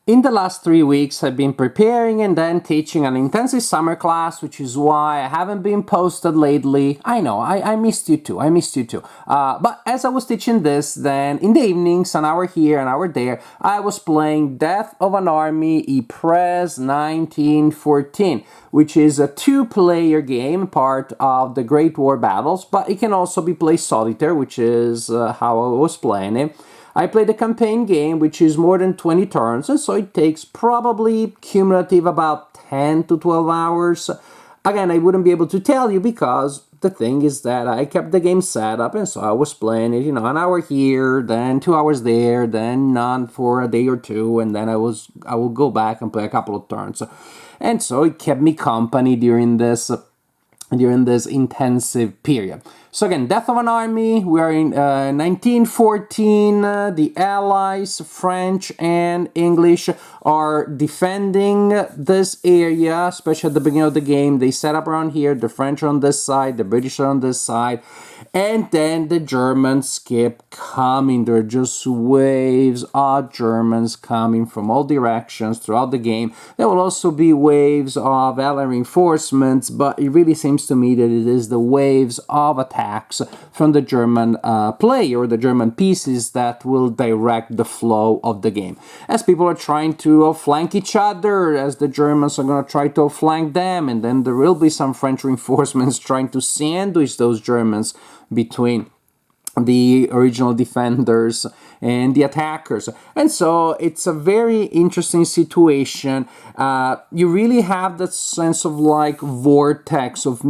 In the last 3 weeks, I've been preparing and then teaching an intensive summer class, which is why I haven't been posted lately. I know, I missed you too, but as I was teaching this, then in the evenings, an hour here, an hour there, I was playing Death of an Army Ypres 1914, which is a two-player game, part of the Great War battles, but it can also be played solitaire, which is how I was playing it. I played a campaign game, which is more than 20 turns, and so it takes probably cumulative about 10 to 12 hours. Again, I wouldn't be able to tell you because the thing is that I kept the game set up, and so I was playing it, an hour here, then 2 hours there, then none for a day or two, and then I will go back and play a couple of turns. And so it kept me company during this intensive period. So again, Death of an Army, we are in 1914, the Allies, French and English are defending this area, especially at the beginning of the game. They set up around here, the French are on this side, the British are on this side, and then the Germans keep coming. There are just waves of Germans coming from all directions throughout the game. There will also be waves of allied reinforcements, but it really seems to me that it is the waves of attacks from the German player or the German pieces that will direct the flow of the game. As people are trying to flank each other, as the Germans are going to try to flank them, and then there will be some French reinforcements trying to sandwich those Germans between the original defenders and the attackers. And so it's a very interesting situation. You really have that sense of like vortex of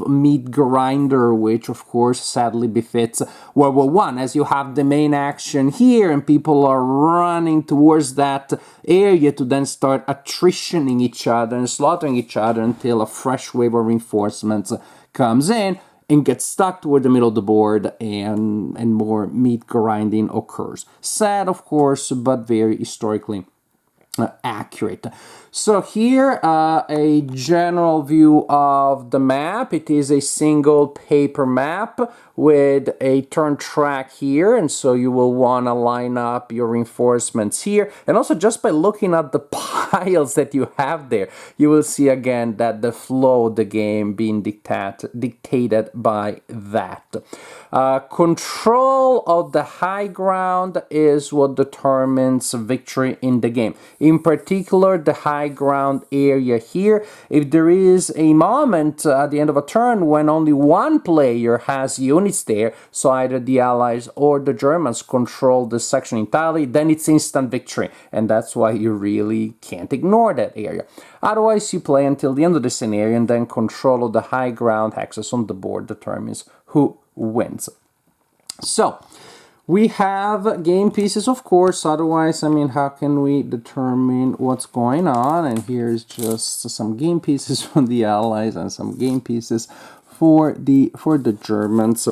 meat grinder, which of course sadly befits World War I, as you have the main action here and people are running towards that area to then start attritioning each other and slaughtering each other until a fresh wave of reinforcements comes in and gets stuck toward the middle of the board, and more meat grinding occurs. Sad, of course, but very historically accurate. So here, a general view of the map. It is a single paper map with a turn track here, and so you will want to line up your reinforcements here. And also, just by looking at the piles that you have there, you will see again that the flow of the game being dictated by that. Control of the high ground is what determines victory in the game. In particular, the high ground area here. If there is a moment at the end of a turn when only one player has units there, so either the Allies or the Germans control this section entirely, then it's instant victory, and that's why you really can't ignore that area. Otherwise, you play until the end of the scenario, and then control of the high ground axis on the board determines who wins. So we have game pieces, of course, otherwise, how can we determine what's going on? And here's just some game pieces from the Allies and some game pieces for the Germans.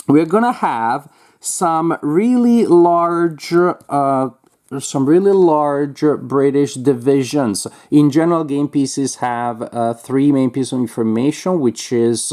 We're gonna have some really large British divisions. In general, game pieces have three main pieces of information, which is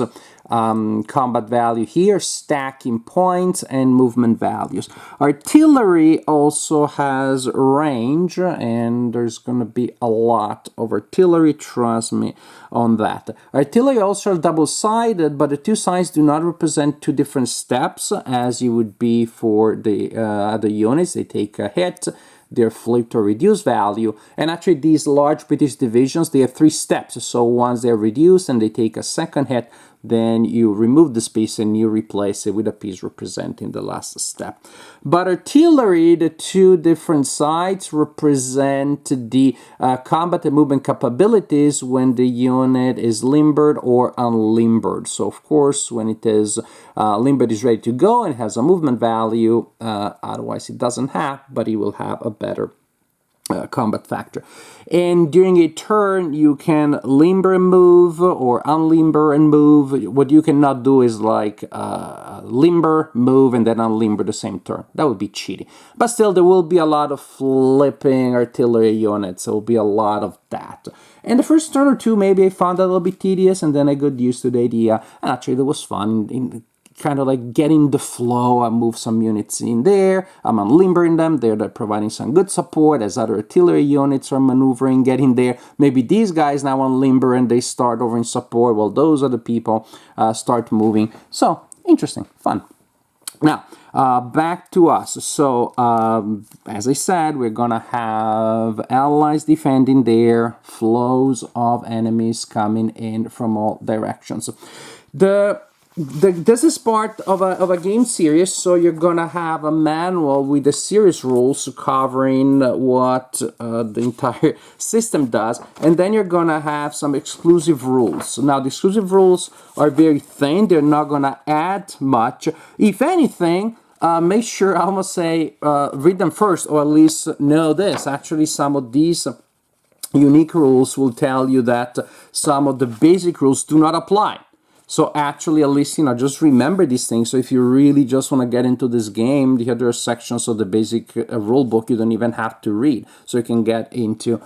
combat value here, stacking points, and movement values. Artillery also has range, and there's going to be a lot of artillery, trust me on that. Artillery also are double-sided, but the two sides do not represent two different steps, as you would be for the other units. They take a hit, they're flipped or reduced value, and actually these large British divisions, they have three steps. So once they're reduced and they take a second hit, then you remove this piece and you replace it with a piece representing the last step. But artillery, the two different sides represent the combat and movement capabilities when the unit is limbered or unlimbered. So of course, when it is limbered, is ready to go and has a movement value, otherwise it doesn't have, but it will have a better combat factor. And during a turn, you can limber and move or unlimber and move. What you cannot do is like limber, move, and then unlimber the same turn. That would be cheating. But still, there will be a lot of flipping artillery units. There will be a lot of that. And the first turn or two, maybe I found that a little bit tedious, and then I got used to the idea. And actually, that was fun. kind of like getting the flow. I move some units in there. I'm unlimbering them. They're providing some good support as other artillery units are maneuvering, getting there. Maybe these guys now unlimber and they start over in support. Well, those are the people start moving. So interesting, fun. Now, back to us. So, as I said, we're gonna have allies defending there, flows of enemies coming in from all directions. This is part of a game series, so you're gonna have a manual with the series rules covering what the entire system does, and then you're gonna have some exclusive rules. Now, the exclusive rules are very thin; they're not gonna add much. If anything, make sure, I almost say, read them first, or at least know this. Actually, some of these unique rules will tell you that some of the basic rules do not apply. So actually, at least, just remember these things. So if you really just want to get into this game, there are sections of the basic rule book you don't even have to read. So you can get into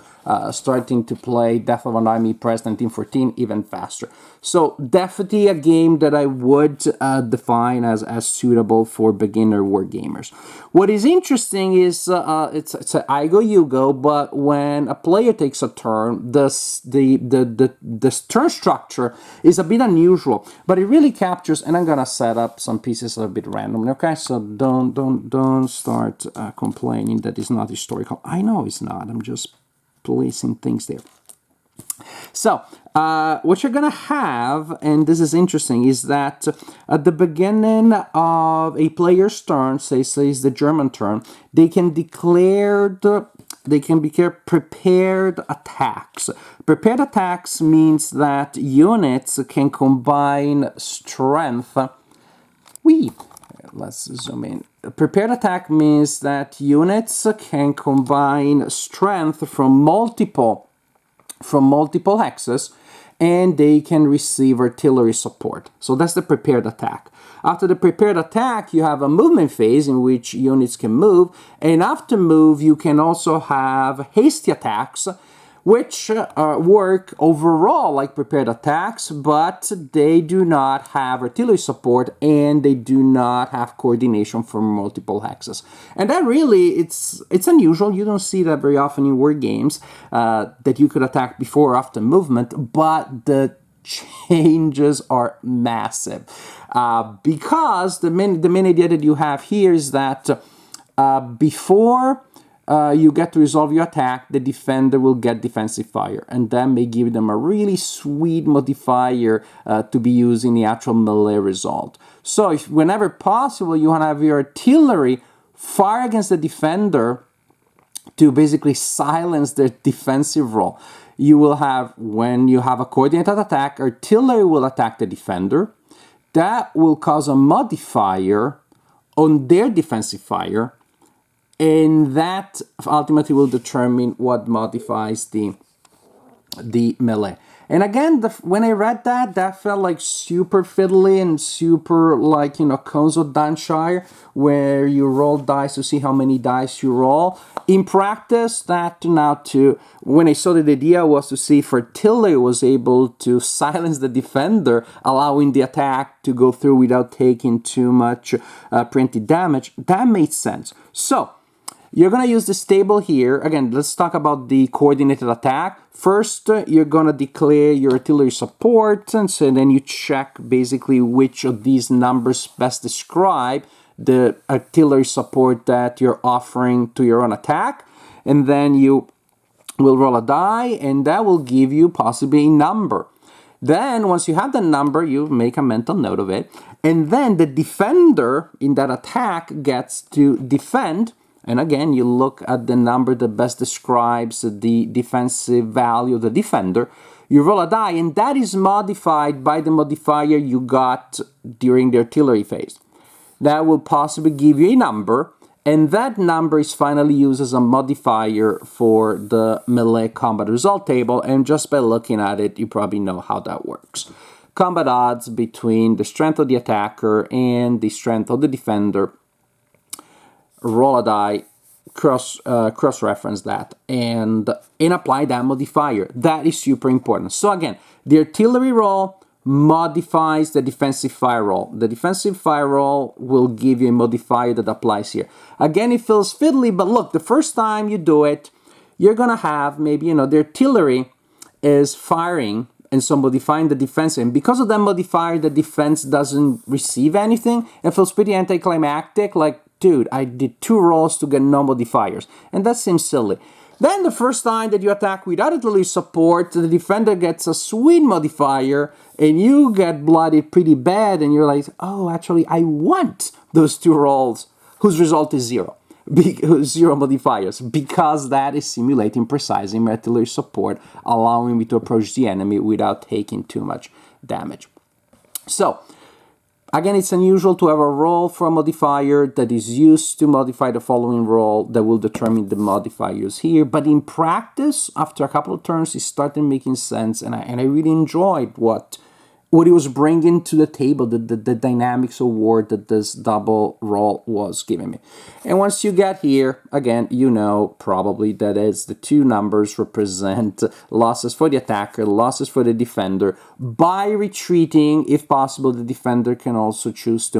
starting to play Death of an Army Ypres 1914 even faster. So definitely a game that I would define as suitable for beginner war gamers. What is interesting is it's a I go you go, but when a player takes a turn, the turn structure is a bit unusual, but it really captures. And I'm gonna set up some pieces a bit randomly. Okay, so don't start complaining that it's not historical. I know it's not. I'm just placing things there. So, what you're gonna have, and this is interesting, is that at the beginning of a player's turn, say it's the German turn, they can declare prepared attacks. Prepared attacks means that units can combine strength. Let's zoom in. Prepared attack means that units can combine strength from multiple hexes, and they can receive artillery support. So that's the prepared attack. After the prepared attack, you have a movement phase in which units can move, and after move, you can also have hasty attacks, which work overall like prepared attacks, but they do not have artillery support and they do not have coordination from multiple hexes. And that really, it's unusual. You don't see that very often in war games, that you could attack before or after movement, but the changes are massive. Because the main idea that you have here is that before you get to resolve your attack, the defender will get defensive fire, and that may give them a really sweet modifier to be used in the actual melee result. So if whenever possible you want to have your artillery fire against the defender to basically silence their defensive role, you will have, when you have a coordinated attack, artillery will attack the defender. That will cause a modifier on their defensive fire, and that ultimately will determine what modifies the melee. And again, when I read that felt like super fiddly and super like, Conzo Danshire, where you roll dice to see how many dice you roll. In practice, that turned out to, when I saw that the idea was to see if artillery was able to silence the defender, allowing the attack to go through without taking too much preemptive damage, that made sense. So, you're going to use this table here. Again, let's talk about the coordinated attack. First, you're going to declare your artillery support, and so then you check basically which of these numbers best describe the artillery support that you're offering to your own attack. And then you will roll a die, and that will give you possibly a number. Then, once you have the number, you make a mental note of it. And then the defender in that attack gets to defend. And again, you look at the number that best describes the defensive value of the defender. You roll a die, and that is modified by the modifier you got during the artillery phase. That will possibly give you a number, and that number is finally used as a modifier for the melee combat result table, and just by looking at it, you probably know how that works. Combat odds between the strength of the attacker and the strength of the defender. Roll a die, cross-reference that, and apply that modifier. That is super important. So again, the artillery roll, modifies the defensive fire roll. The defensive fire roll will give you a modifier that applies here. Again, it feels fiddly, but look, the first time you do it, you're going to have maybe, the artillery is firing and so modifying the defense. And because of that modifier, the defense doesn't receive anything. It feels pretty anticlimactic, like, dude, I did 2 rolls to get no modifiers. And that seems silly. Then the first time that you attack without artillery support, the defender gets a sweet modifier and you get bloodied pretty bad and you're like, oh, actually, I want those 2 rolls whose result is 0. 0 modifiers, because that is simulating precisely my artillery support, allowing me to approach the enemy without taking too much damage. So, again, it's unusual to have a roll for a modifier that is used to modify the following roll that will determine the modifiers here. But in practice, after a couple of turns, it started making sense, and I really enjoyed what it was bringing to the table, the dynamics of war that this double roll was giving me. And once you get here, again, you know probably that is the 2 numbers represent losses for the attacker, losses for the defender. By retreating, if possible, the defender can choose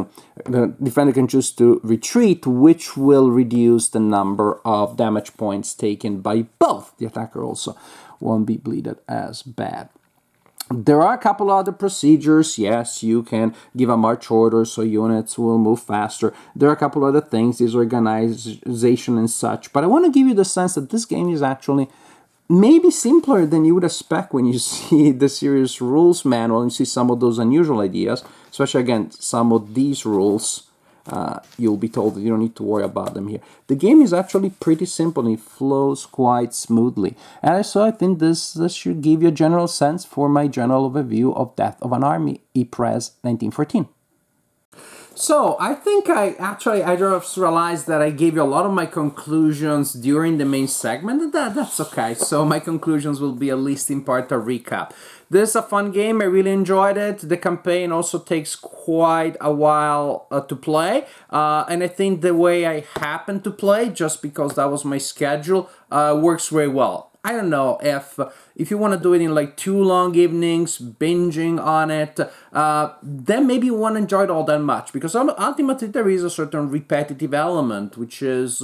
to retreat, which will reduce the number of damage points taken by both. The attacker also won't be bleeded as bad. There are a couple other procedures. Yes, you can give a march order so units will move faster. There are a couple other things, disorganization and such. But I want to give you the sense that this game is actually maybe simpler than you would expect when you see the serious rules manual and see some of those unusual ideas. Especially, again, some of these rules. You'll be told that you don't need to worry about them here. The game is actually pretty simple and it flows quite smoothly. And so I think this should give you a general sense for my general overview of Death of an Army, Ypres, 1914. So, I think I just realized that I gave you a lot of my conclusions during the main segment, and that's okay. So, my conclusions will be at least in part a recap. This is a fun game. I really enjoyed it. The campaign also takes quite a while to play, and I think the way I happen to play, just because that was my schedule, works very well. I don't know if you want to do it in like 2 long evenings, binging on it, then maybe you won't enjoy it all that much, because ultimately there is a certain repetitive element which is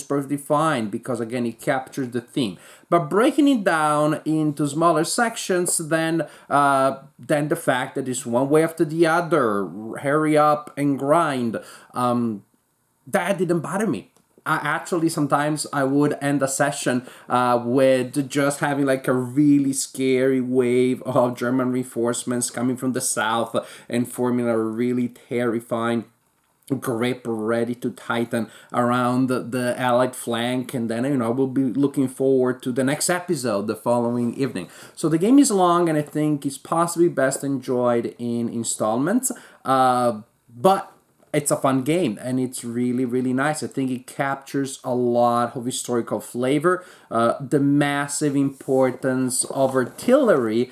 perfectly fine, because again it captures the theme. But breaking it down into smaller sections, then the fact that it's one way after the other, hurry up and grind, that didn't bother me. Actually, sometimes I would end a session with just having like a really scary wave of German reinforcements coming from the south and forming a really terrifying grip ready to tighten around the Allied flank, and then I will be looking forward to the next episode the following evening. So the game is long, and I think it's possibly best enjoyed in installments, but it's a fun game, and it's really, really nice. I think it captures a lot of historical flavor, the massive importance of artillery.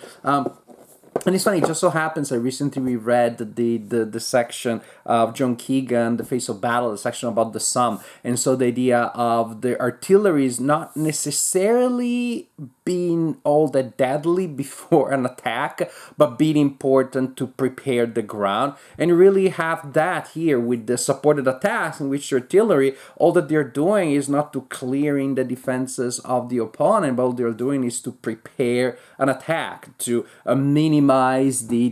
And it's funny, it just so happens I recently reread the section of John Keegan, The Face of Battle, the section about the Somme. And so the idea of the artillery is not necessarily being all that deadly before an attack, but being important to prepare the ground. And you really have that here with the supported attacks, in which the artillery, all that they're doing is not to clearing the defenses of the opponent, but all they're doing is to prepare an attack, to minimize the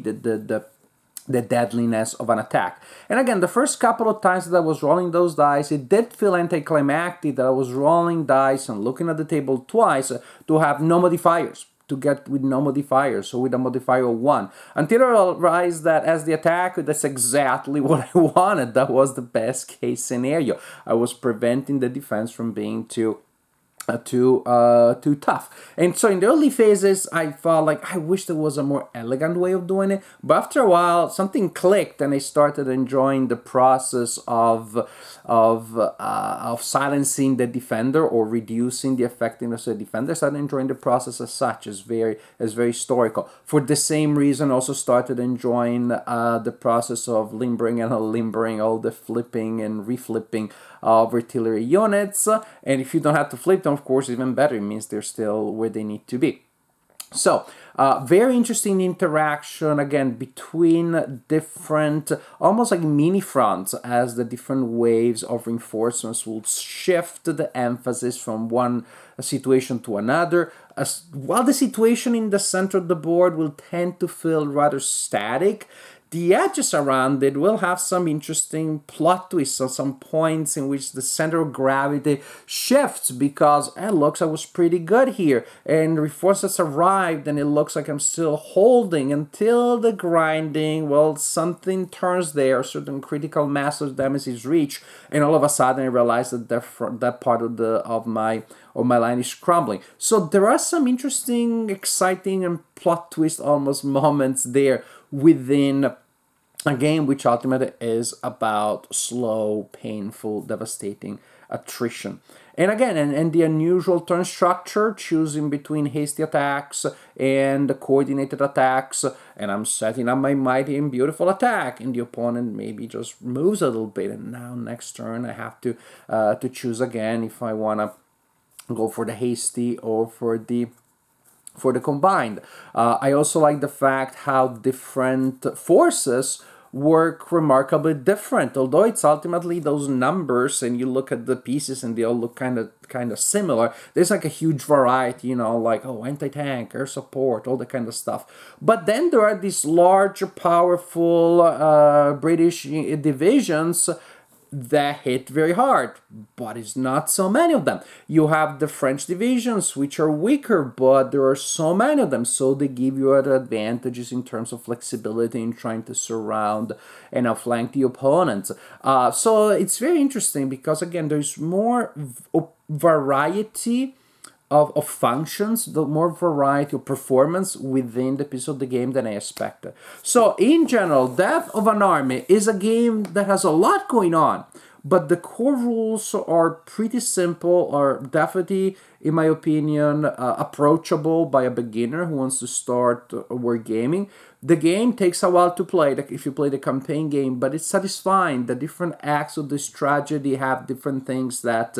deadliness of an attack. And again, the first couple of times that I was rolling those dice, it did feel anticlimactic that I was rolling dice and looking at the table twice to have no modifiers, to get with no modifiers, so with a modifier of 1. Until I realized that as the attacker, that's exactly what I wanted. That was the best case scenario. I was preventing the defense from being too tough. And so in the early phases, I felt like I wish there was a more elegant way of doing it. But after a while, something clicked, and I started enjoying the process of silencing the defender or reducing the effectiveness of the defender. I started enjoying the process as such, as very historical. For the same reason, I also started enjoying the process of limbering and unlimbering, all the flipping and reflipping of artillery units. And if you don't have to flip them, of course, even better. It means they're still where they need to be. So, very interesting interaction again between different, almost like mini fronts, as the different waves of reinforcements will shift the emphasis from one situation to another. While the situation in the center of the board will tend to feel rather static, the edges around it will have some interesting plot twists or some points in which the center of gravity shifts because it looks I was pretty good here and the reinforcements arrived and it looks like I'm still holding until the grinding, well, something turns there, certain critical mass of damage is reached, and all of a sudden I realize that that part of my line is crumbling. So there are some interesting, exciting, and plot twist almost moments there within a game which ultimately is about slow, painful, devastating attrition. And again, and the unusual turn structure, choosing between hasty attacks and coordinated attacks, and I'm setting up my mighty and beautiful attack, and the opponent maybe just moves a little bit, and now next turn I have to choose again if I want to go for the hasty or for the combined. I also like the fact how different forces work remarkably different. Although it's ultimately those numbers, and you look at the pieces and they all look kind of similar. There's like a huge variety, like anti-tank, air support, all that kind of stuff. But then there are these large, powerful British divisions that hit very hard, but it's not so many of them. You have the French divisions, which are weaker, but there are so many of them, so they give you other advantages in terms of flexibility in trying to surround and outflank the opponents. So it's very interesting because, again, there's more variety of functions, the more variety of performance within the piece of the game than I expected. So in general, Death of an Army is a game that has a lot going on, but the core rules are pretty simple, are definitely, in my opinion, approachable by a beginner who wants to start wargaming. The game takes a while to play if you play the campaign game, but it's satisfying. The different acts of this tragedy have different things that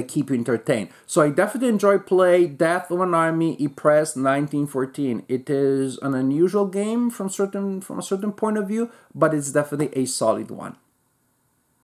keep you entertained. So I definitely enjoy play Death of an Army Ypres 1914. It is an unusual game from a certain point of view, but it's definitely a solid one.